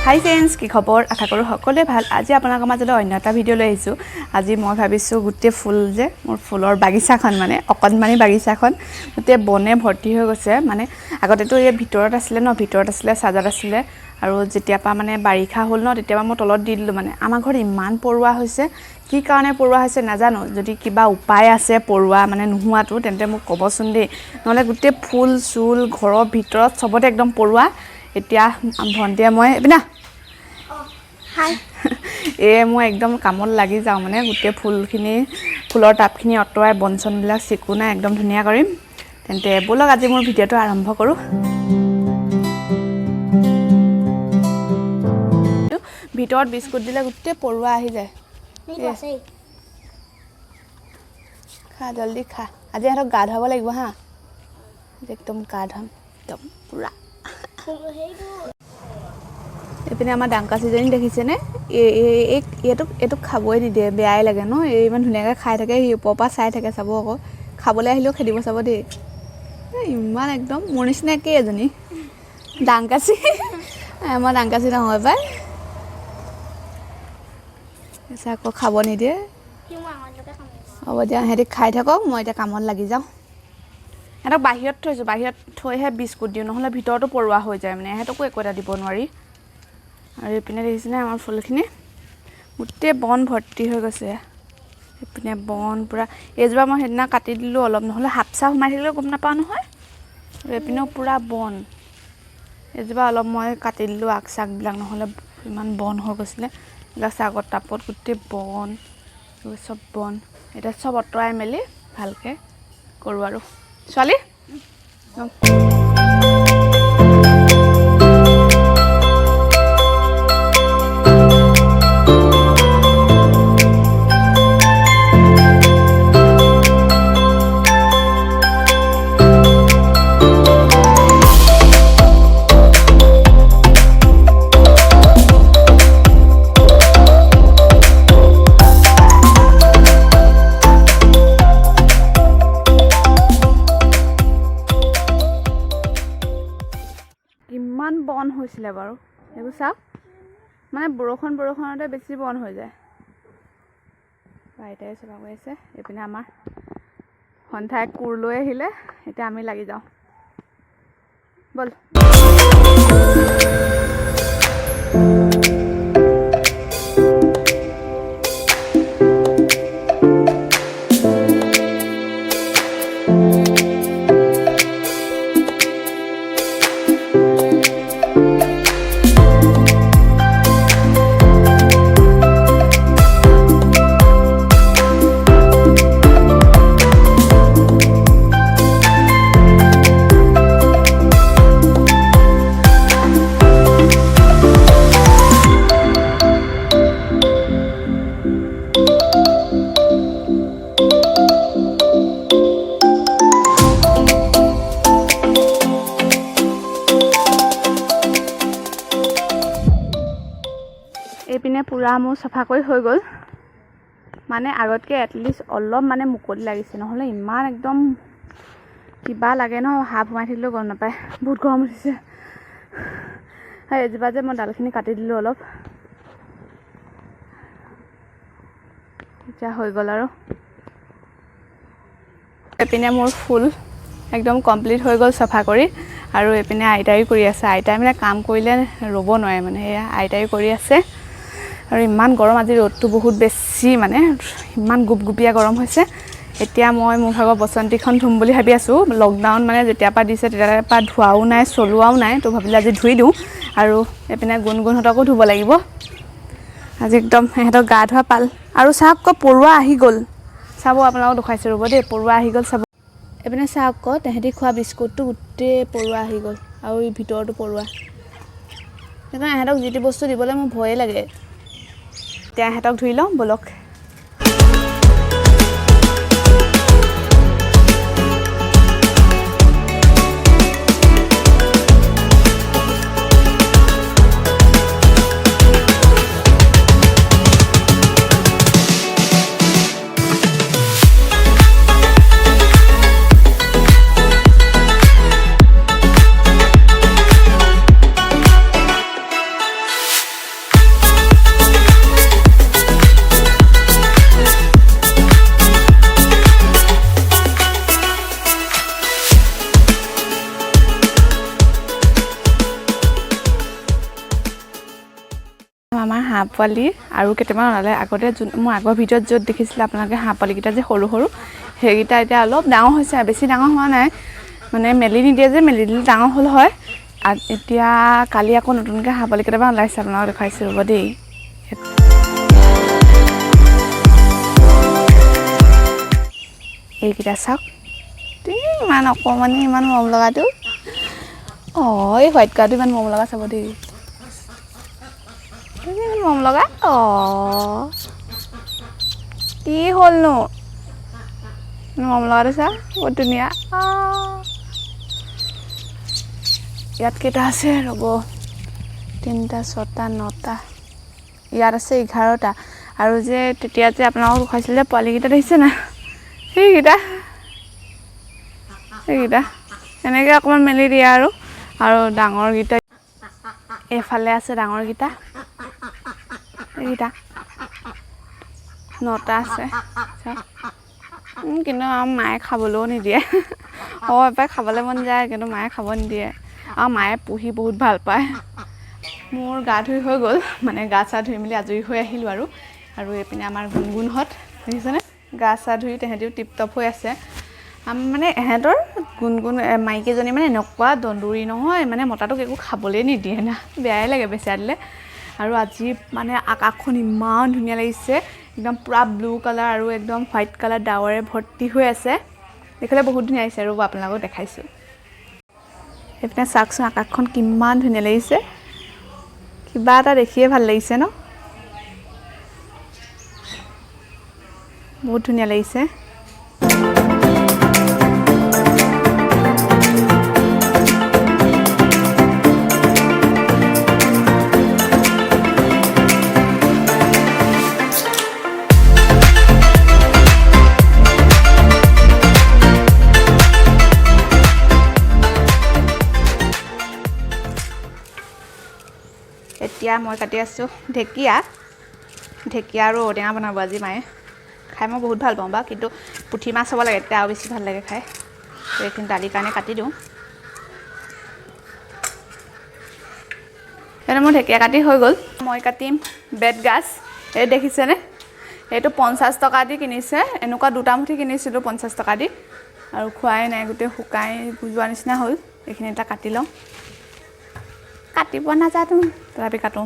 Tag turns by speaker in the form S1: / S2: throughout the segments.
S1: হাই friends কি খবৰ আশা কৰোঁ সকলোৱে ভাল আজি আপোনালোকৰ মাজলৈ অন্য এটা ভিডিঅ' লৈ আহিছোঁ আজি মই ভাবিছোঁ গোটেই ফুল যে মোৰ ফুলৰ বাগিচাখন মানে অকণমানি বাগিচাখন গোটেই বনে ভৰ্তি হৈ গৈছে মানে আগতেতো এই ভিতৰত আছিলে ন ভিতৰত আছিলে সাজাত আছিলে আৰু যেতিয়াপা মানে বাৰিষা হ'ল ন তেতিয়াপা মই তলত দি দিলোঁ মানে আমাৰ ঘৰত ইমান পৰুৱা হৈছে কি কাৰণে পৰুৱা হৈছে নাজানো যদি কিবা উপায় আছে পৰুৱা মানে নোহোৱাটো তেন্তে মোক ক'বচোন দেই নহ'লে গোটেই ফুল চুল ঘৰৰ ভিতৰত চবতে একদম পৰুৱা এতিয়া ভন্টিয়ে মই বিনা হাই মই একদম কামত লাগি যাওঁ মানে গোটেই ফুলখিনি ফুলৰ টাবখিনি অতৰাই বনচনবিলাক চিকুনাই একদম ধুনীয়া কৰিম তেন্তে ব'লক আজি মোৰ ভিডিঅ'টো আৰম্ভ কৰোঁ ভিতৰত বিস্কুট দিলে গোটেই পৰুৱা আহি যায় খা জলদি খা আজি ইহঁতক গা ধুৱাব লাগিব হা একদম গা ধুৱাম একদম পুৰা এইপিনে আমাৰ ডাংকাচিজনী দেখিছেনে এইটোক খাবই নিদিয়ে বেয়াই লাগে ন এই ইমান ধুনীয়াকৈ খাই থাকে সি ওপৰৰ পৰা চাই থাকে চাব আকৌ খাবলৈ আহিলেও খেদিব চাব দেই ইমান একদম মোৰ নিচিনা একেই এজনী ডাংকাচি আমাৰ ডাংকাচি নহয় পাই আকৌ খাব নিদিয়ে হ'ব দিয়া সিহঁতি খাই থাকক মই এতিয়া কামত লাগি যাওঁ সিহঁতক বাহিৰত থৈছোঁ বাহিৰত থৈহে বিস্কুট দিওঁ নহ'লে ভিতৰতো পৰুৱা হৈ যায় মানে সিহঁতকো একো এটা দিব নোৱাৰি আৰু এইপিনে দেখিছেনে আমাৰ ফুলখিনি গোটেই বন ভৰ্তি হৈ গৈছে এইপিনে বন পূৰা এইজোপা মই সেইদিনা কাটি দিলোঁ অলপ নহ'লে সাপ চাপ সোমাই থাকিলেও গম নাপাওঁ নহয় আৰু এইপিনেও পূৰা বন এইজোপা অলপ মই কাটি দিলোঁ আগ চাগবিলাক নহ'লে ইমান বন হৈ গৈছিলে এইবিলাক চাগত টাপত গোটেই বন চব বন এতিয়া চব অঁতৰাই মেলি ভালকৈ কৰোঁ আৰু ছোৱালী কিমান বন হৈছিলে বাৰু এইবোৰ চাওক মানে বৰষুণতে বেছি বন হৈ যায় আইতাই চফা কৰি আছে এইপিনে আমাৰ সন্ধ্যাই কোৰ লৈ আহিলে এতিয়া আমি লাগি যাওঁ বল এইপিনে পূৰা মোৰ চাফা কৰি হৈ গ'ল মানে আগতকৈ এটলিষ্ট অলপ মানে মুকলি লাগিছে নহ'লে ইমান একদম কিবা লাগে ন সাপ সোমাই থাকিলেও গম নাপায় বহুত গৰম উঠিছে এজোপা যে মই ডালখিনি কাটি দিলোঁ অলপ এতিয়া হৈ গ'ল আৰু এইপিনে মোৰ ফুল একদম কমপ্লিট হৈ গ'ল চাফা কৰি আৰু এইপিনে আইতাই কৰি আছে আইতাই মানে কাম কৰিলে ৰ'ব নোৱাৰে মানে সেয়া আইতাই কৰি আছে আৰু ইমান গৰম আজি ৰ'দটো বহুত বেছি মানে ইমান গুপগুপীয়া গৰম হৈছে এতিয়া মই মোৰ ভাগৰ বসন্তীখন ধুম বুলি ভাবি আছোঁ লকডাউন মানে যেতিয়াৰ পৰা দিছে তেতিয়াৰ পৰা ধোৱাও নাই চলোৱাও নাই তো ভাবিলে আজি ধুই দিওঁ আৰু এইপিনে গুণগুণহঁতকো ধুব লাগিব আজি একদম সিহঁতক গা ধোৱা পাল আৰু চাওক আকৌ পৰুৱা আহি গ'ল চাব আপোনালোকক দেখুৱাইছোঁ ৰ'ব দেই পৰুৱা আহি গ'ল চাব এইপিনে চাওক আকৌ তেহেঁতি খোৱা বিস্কুটটো গোটেই পৰুৱা আহি গ'ল আৰু এই ভিতৰতো পৰুৱা সেইকাৰণে ইহঁতক যি টি বস্তু দিবলৈ মোৰ ভয়ে লাগে এতিয়া ইহঁতক ধুই লওঁ ব'লক আমাৰ হাঁহ পোৱালি আৰু কেইটামান ওলালে আগতে মোৰ আগৰ ভিডিঅ'ত য'ত দেখিছিলে আপোনালোকে হাঁহ পোৱালিকেইটা যে সৰু সৰু সেইকেইটা এতিয়া অলপ ডাঙৰ হৈছে বেছি ডাঙৰ হোৱা নাই মানে মেলি নিদিয়ে যে মেলি দিলে ডাঙৰ হ'ল হয় আৰু এতিয়া কালি আকৌ নতুনকৈ হাঁহ পোৱালি কেইটামান ওলাইছে আপোনালোকক দেখাইছোঁ ৰ'ব দেই এইকেইটা চাওক ইমান অকণমানি ইমান মৰম লগাটো এই হোৱাইট কালাৰটো ইমান মৰম লগা চাব দেই মৰম লগা কি হ'লনো মৰম লগাটো চা বহুত ধুনীয়া ইয়াত কেইটা আছে ৰ'ব 3টা 6টা 9টা ইয়াত আছে 11টা আৰু যে তেতিয়া যে আপোনালোকক দেখাইছিলে পোৱালিকেইটা দেখিছে না সেইকেইটা এনেকৈ অকণমান মেলি দিয়ে আৰু ডাঙৰকেইটা এইফালে আছে ডাঙৰকেইটা এইকেইটা 9টা আছে কিন্তু আমাৰ মায়ে খাবলৈও নিদিয়ে এবাৰ খাবলৈ মন যায় কিন্তু মায়ে খাব নিদিয়ে আৰু মায়ে পুহি বহুত ভাল পায় মোৰ গা ধুই হৈ গ'ল মানে গা চা ধুই মেলি আজৰি হৈ আহিলোঁ আৰু এইপিনে আমাৰ গুণগুণহঁত দেখিছেনে গা চা ধুই তেহেঁতিও টিপটপ হৈ আছে মানে এহেঁতৰ গুণগুণ মাইকীজনী মানে এনেকুৱা দন্দুৰী নহয় মানে মতাটোক একো খাবলৈ নিদিয়ে না বেয়াই লাগে বেচেৰা দিলে আৰু আজি মানে আকাশখন ইমান ধুনীয়া লাগিছে একদম পুৰা ব্লু কালাৰ আৰু একদম হোৱাইট কালাৰ ডাৱৰে ভৰ্তি হৈ আছে দেখিলে বহুত ধুনীয়া লাগিছে আৰু আপোনালোকক দেখাইছোঁ এইপিনে চাওকচোন আকাশখন কিমান ধুনীয়া লাগিছে কিবা এটা দেখিয়ে ভাল লাগিছে ন বহুত ধুনীয়া লাগিছে এতিয়া মই কাটি আছোঁ ঢেকীয়া আৰু ঔটেঙা বনাব আজি মায়ে খাই মই বহুত ভাল পাওঁ কিন্তু পুঠি মাছ হ'ব লাগে তেতিয়া আৰু বেছি ভাল লাগে খাই এইখিনি দালিৰ কাৰণে কাটি দিওঁ এতিয়া মোৰ ঢেকীয়া কাটি হৈ গ'ল মই কাটিম বেতগাজ এই দেখিছেনে এইটো 50 টকা দি কিনিছে এনেকুৱা 2টা মুঠি কিনিছিলোঁ 50 টকা দি আৰু খোৱাই নাই গোটেই শুকাই যোৱা নিচিনা হ'ল এইখিনি এটা কাটি লওঁ কাটিব নাজানো তথাপি কাটো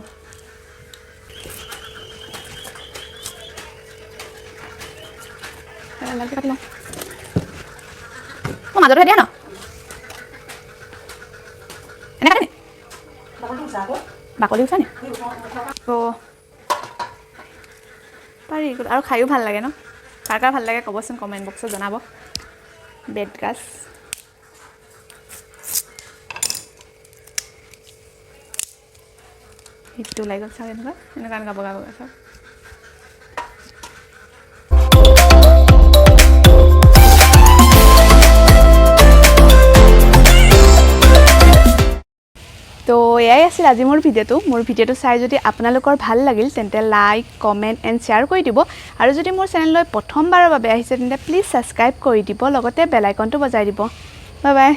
S1: কাটি লওঁ মাজতে দিয়া ন এনে কাটে বাকলি গুচা নি পাৰি আৰু খায়ো ভাল লাগে ন কাৰ ভাল লাগে ক'বচোন কমেণ্ট বক্সত জনাব বেতগাজ হিটটো ওলাই গ'ল চাওক এনেকুৱা গাব চাওক তো এয়াই আছিল আজি মোৰ ভিডিঅ'টো চাই যদি আপোনালোকৰ ভাল লাগিল তেন্তে লাইক কমেণ্ট এণ্ড শ্বেয়াৰ কৰি দিব আৰু যদি মোৰ চেনেললৈ প্ৰথমবাৰৰ বাবে আহিছে তেন্তে প্লিজ ছাবস্ক্ৰাইব কৰি দিব লগতে বেল আইকনটো বজাই দিব বাই বাই